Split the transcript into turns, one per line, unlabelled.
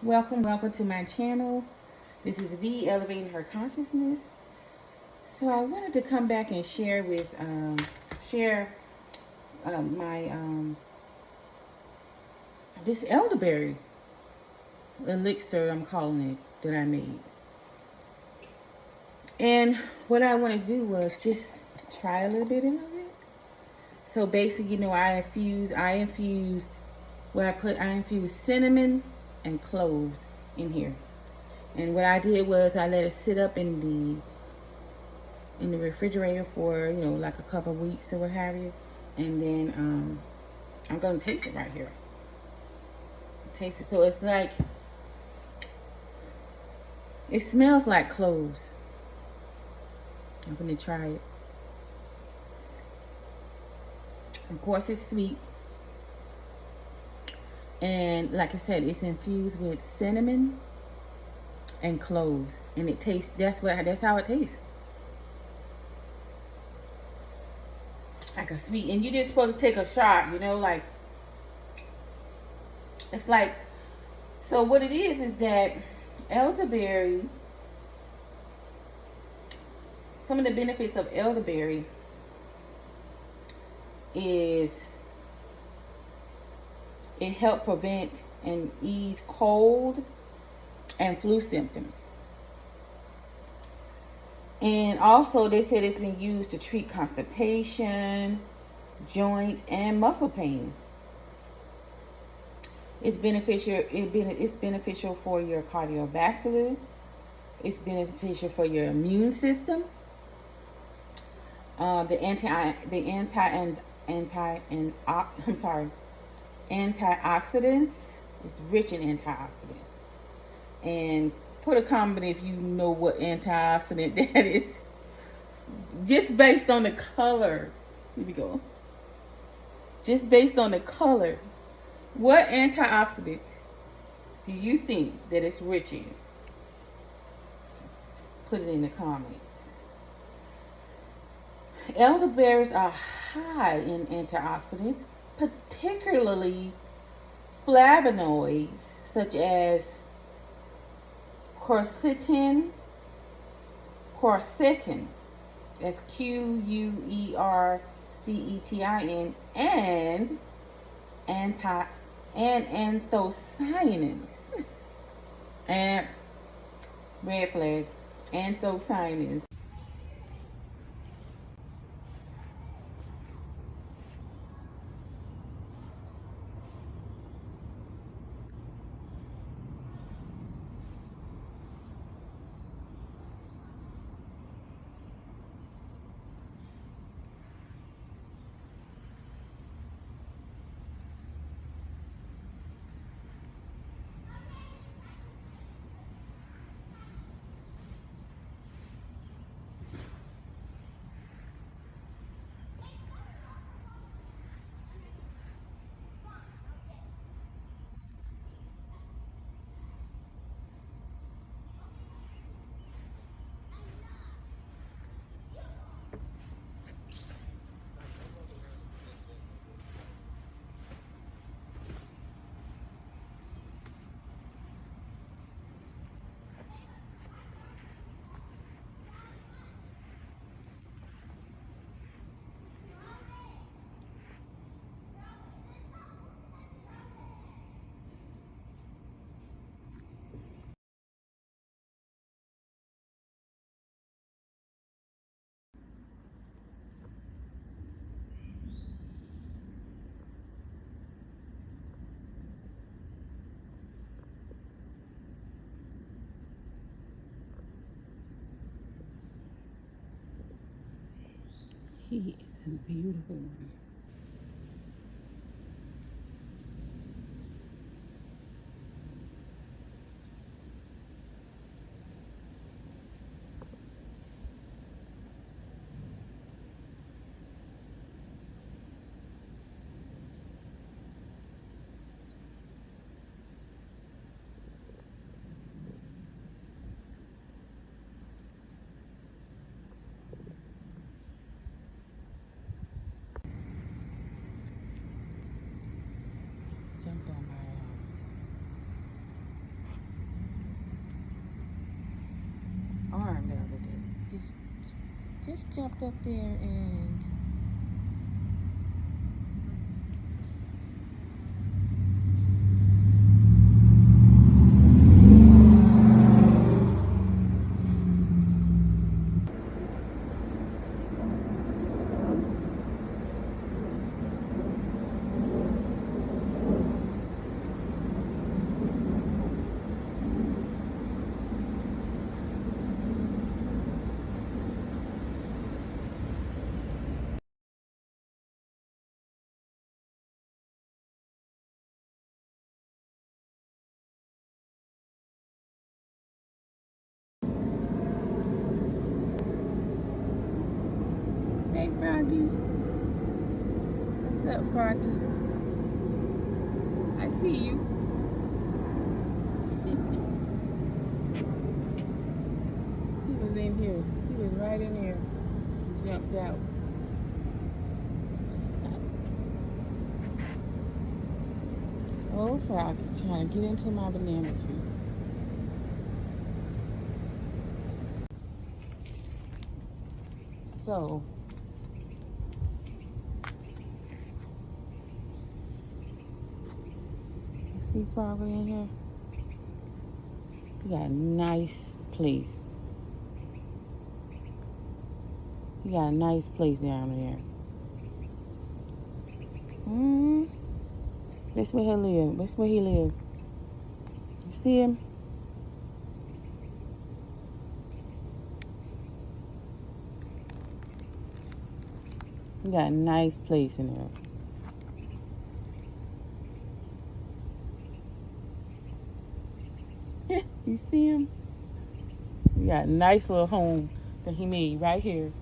Welcome to my channel. This is V Elevating Her Consciousness. So I wanted to come back and share my this elderberry elixir, I'm calling it, that I made. And what I wanted to do was just try a little bit of it. So basically, I infused cinnamon and cloves in here. And what I did was I let it sit up in the refrigerator for, like a couple of weeks or what have you. And then I'm gonna taste it right here. Taste it. So it's like, it smells like cloves. I'm gonna try it. Of course, it's sweet. And like I said, it's infused with cinnamon and cloves. And it tastes, that's how it tastes. Like a sweet, and you're just supposed to take a shot, like, it's like, so what it is that elderberry, some of the benefits of elderberry is it helps prevent and ease cold and flu symptoms. And also they said it's been used to treat constipation, joint and muscle pain. It's beneficial. It's beneficial for your cardiovascular. It's beneficial for your immune system. Antioxidants. It's rich in antioxidants. And put a comment if you know what antioxidant that is. Just based on the color. Here we go. Just based on the color. What antioxidant do you think that it's rich in? Put it in the comments. Elderberries are high in antioxidants, particularly flavonoids such as quercetin, that's Quercetin, and anthocyanins, and red flag, anthocyanins. He is a beautiful one. Jumped on my just jumped up there and hey Froggy. What's up, Froggy? I see you. He was in here. He was right in there. He jumped out. Oh, Froggy, trying to get into my banana tree. So, you see Froggy in here? You got a nice place. You got a nice place down there. That's where he live. That's where he live. You see him? You got a nice place in there. You see him? You got a nice little home that he made right here.